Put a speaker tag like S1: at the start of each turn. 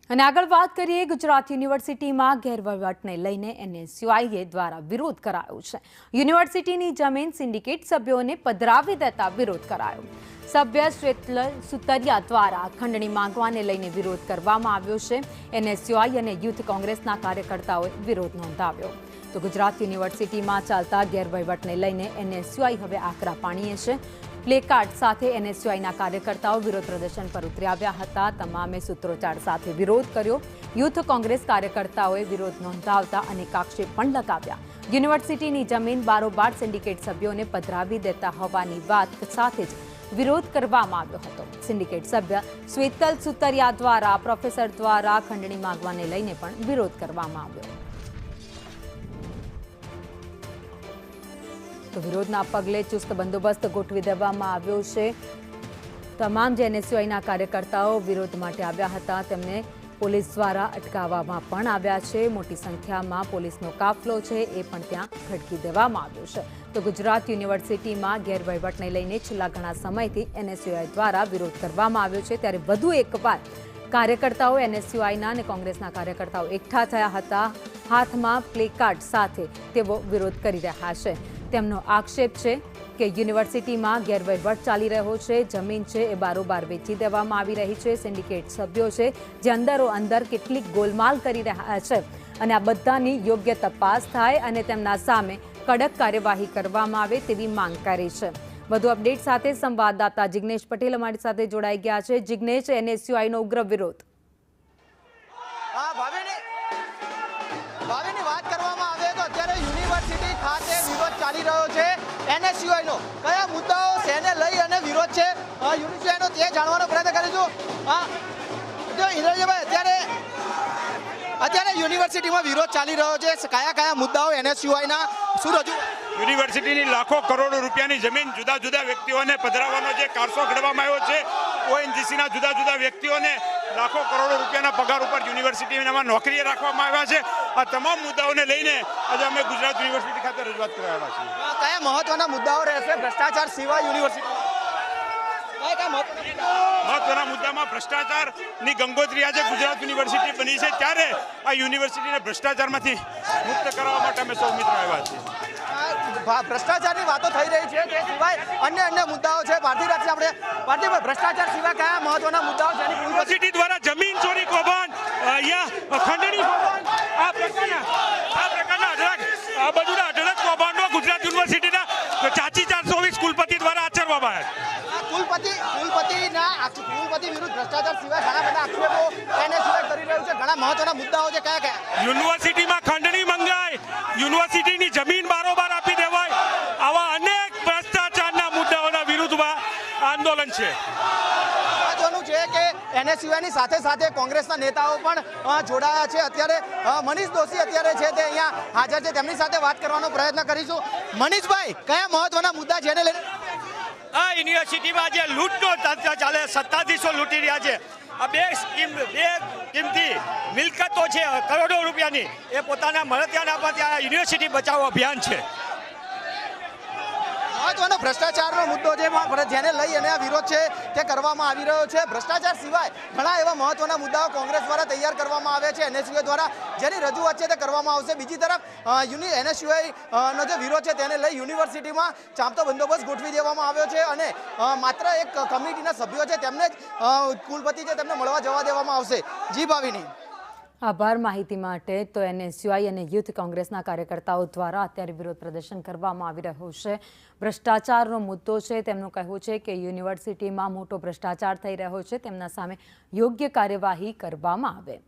S1: અને આગળ વાત કરીએ ગુજરાત યુનિવર્સિટીમાં ગેરવહીવટને લઈને એનએસયુઆઈએ દ્વારા વિરોધ કરાયો છે। યુનિવર્સિટીની જમીન સિન્ડિકેટ સભ્યોને પધરાવી દેતા વિરોધ કરાયો। સભ્ય શ્વેતલ સુતરિયા દ્વારા ખંડણી માંગવાને લઈને વિરોધ કરવામાં આવ્યો છે। એનએસયુઆઈ અને યુથ કોંગ્રેસના કાર્યકર્તાઓએ વિરોધ નોંધાવ્યો। તો ગુજરાત યુનિવર્સિટીમાં ચાલતા ગેરવહીવટને લઈને એનએસયુઆઈ હવે આકરા પાણીએ છે। પ્લેકાર્ડ સાથે એનએસયુઆઈના કાર્યકર્તાઓ વિરોધ પ્રદર્શન પર ઉતરી આવ્યા હતા। તમામે સૂત્રોચ્ચાર સાથે વિરોધ કર્યો। યુથ કોંગ્રેસ કાર્યકર્તાઓએ વિરોધ નોંધાવતા અનેક આક્ષેપ પણ લગાવ્યા। યુનિવર્સિટીની જમીન બારોબાર સિન્ડિકેટ સભ્યોને પધરાવી દેતા હોવાની વાત સાથે જ વિરોધ કરવામાં આવ્યો હતો। સિન્ડિકેટ સભ્ય શ્વેતલ સુતરિયા દ્વારા પ્રોફેસર દ્વારા ખંડણી માંગવાને લઈને પણ વિરોધ કરવામાં આવ્યો। તો વિરોધના પગલે ચુસ્ત બંદોબસ્ત ગોઠવી દેવામાં આવ્યો છે। તમામ જે એનએસયુઆઈના કાર્યકર્તાઓ વિરોધ માટે આવ્યા હતા તેમને પોલીસ દ્વારા અટકાવવામાં પણ આવ્યા છે। મોટી સંખ્યામાં પોલીસનો કાફલો છે એ પણ ત્યાં ખડકી દેવામાં આવ્યો છે। તો ગુજરાત યુનિવર્સિટીમાં ગેરવહીવટને લઈને છેલ્લા ઘણા સમયથી એનએસયુઆઈ દ્વારા વિરોધ કરવામાં આવ્યો છે। ત્યારે વધુ એકવાર કાર્યકર્તાઓ એનએસયુઆઈના અને કોંગ્રેસના કાર્યકર્તાઓ એકઠા થયા હતા। હાથમાં પ્લેકાર્ડ સાથે તેઓ વિરોધ કરી રહ્યા છે। તેમનો આક્ષેપ છે કે યુનિવર્સિટીમાં ગેરવહીવટ ચાલી રહ્યો છે। જમીન છે એ બારોબાર વેચી દેવામાં આવી રહી છે। સિન્ડિકેટ સભ્યો છે જે અંદરો અંદર કેટલીક ગોલમાલ કરી રહ્યા છે અને આ બધાની યોગ્ય તપાસ થાય અને તેમના સામે કડક કાર્યવાહી કરવામાં આવે તેવી માંગ કરી છે। વધુ અપડેટ સાથે સંવાદદાતા જિગ્નેશ પટેલ અમારી સાથે જોડાઈ ગયા છે। જિગ્નેશ, એનએસયુઆઈનો ઉગ્ર વિરોધ।
S2: ભાવેની વાત કરવામાં આવે તો અત્યારે યુનિવર્સિટી ખાતે વિરોધ ચાલી રહ્યો છે એનએસયુઆઈનો। કયા મુદ્દાઓ શેને લઈ અને વિરોધ છે યુનિવર્સિટીનો તે જાણવાનો પ્રયત્ન કરીશું। જો ઇન્દ્રજીભાઈ, અત્યારે યુનિવર્સિટીમાં વિરોધ ચાલી રહ્યો છે, કયા મુદ્દાઓ એનએસયુઆઈના શું રજૂ?
S3: યુનિવર્સિટીની લાખો કરોડો રૂપિયાની જમીન જુદા જુદા વ્યક્તિઓને પધરાવવાનો જે કારસો ઘડવામાં આવ્યો છે, ઓએનજીસીના જુદા જુદા વ્યક્તિઓને લાખો કરોડો રૂપિયાના પગાર ઉપર યુનિવર્સિટીમાં નોકરીએ રાખવામાં આવ્યા છે। આ તમામ મુદ્દાઓને લઈને આજે અમે ગુજરાત યુનિવર્સિટી ખાતે રજૂઆત કરવા આવ્યા છીએ।
S2: કયા મહત્વના મુદ્દાઓ રહેશે ભ્રષ્ટાચાર સિવાય યુનિવર્સિટી?
S3: મહત્વના મુદ્દામાં ભ્રષ્ટાચારની ગંગોત્રી આજે ગુજરાત યુનિવર્સિટી બની છે, ત્યારે આ યુનિવર્સિટીને ભ્રષ્ટાચારમાંથી મુક્ત કરવા માટે અમે સૌ મિત્રો આવ્યા છીએ।
S2: ભ્રષ્ટાચારની વાતો થઈ રહી છે, તે સિવાય અન્ય મુદ્દાઓ છે। ભારતીય ભ્રષ્ટાચાર સિવાય કયા મહત્વના મુદ્દાઓ છે?
S3: યુનિવર્સિટી દ્વારા જમીન ચોરી કૌભાંડ, અહીંયા ખંડણી કૌભાંડ, આ પ્રકારના બધુના અઢળક કૌભાંડો ગુજરાત યુનિવર્સિટીના ચાચી 420 કુલપતિ દ્વારા આચરવામાં આવ્યા।
S2: કુલપતિ વિરુદ્ધ ભ્રષ્ટાચાર સિવાય ઘણા બધા આક્ષેપો એનએસયુઆઈ કરી રહ્યું છે। ઘણા મહત્વના મુદ્દાઓ છે, કયા?
S3: યુનિવર્સિટીમાં ખંડણી મંગાય, યુનિવર્સિટીની જમીન બારોબાર આપી દેવાય, આવા અનેક ભ્રષ્ટાચારના મુદ્દાઓના વિરુદ્ધમાં આંદોલન છે।
S2: મહત્વનું છે કે એનએસયુઆઈની સાથે સાથે કોંગ્રેસના નેતાઓ પણ જોડાયા છે। અત્યારે મનીષ દોશી અત્યારે છે તે અહીંયા હાજર છે, તેમની સાથે વાત કરવાનો પ્રયત્ન કરીશું। મનીષભાઈ, કયા મહત્વના મુદ્દા છે એને લઈને?
S4: આ યુનિવર્સિટીમાં જે લૂંટનો તંત્ર ચાલે, સત્તાધીશો લૂંટી રહ્યા છે। આ બે કિંમતી મિલકતો છે કરોડો રૂપિયાની, એ પોતાના મળતિયાના પર ત્યાં યુનિવર્સિટી બચાવો અભિયાન છે।
S2: મહત્વનો ભ્રષ્ટાચારનો મુદ્દો છે જેને લઈ અને આ વિરોધ છે તે કરવામાં આવી રહ્યો છે। ભ્રષ્ટાચાર સિવાય ઘણા એવા મહત્વના મુદ્દાઓ કોંગ્રેસ દ્વારા તૈયાર કરવામાં આવ્યા છે એનએસયુઆઈ દ્વારા, જેની રજૂઆત છે તે કરવામાં આવશે। બીજી તરફ એનએસયુઆઈ નો જે વિરોધ છે તેને લઈ યુનિવર્સિટીમાં ચાંપતો બંદોબસ્ત ગોઠવી દેવામાં આવ્યો છે અને માત્ર એક કમિટીના સભ્યો છે તેમને જ કુલપતિ છે તેમને મળવા જવા દેવામાં આવશે। જી ભાવિની।
S1: આભાર માહિતી માટે। તો એનએસયુઆઈ અને યુથ કોંગ્રેસના કાર્યકર્તાઓ દ્વારા અત્યારે વિરોધ પ્રદર્શન કરવામાં આવી રહ્યું છે। ભ્રષ્ટાચારનો મુદ્દો છે, તેમનું કહેવું છે કે યુનિવર્સિટીમાં મોટો ભ્રષ્ટાચાર થઈ રહ્યો છે, તેમના સામે યોગ્ય કાર્યવાહી કરવામાં આવે।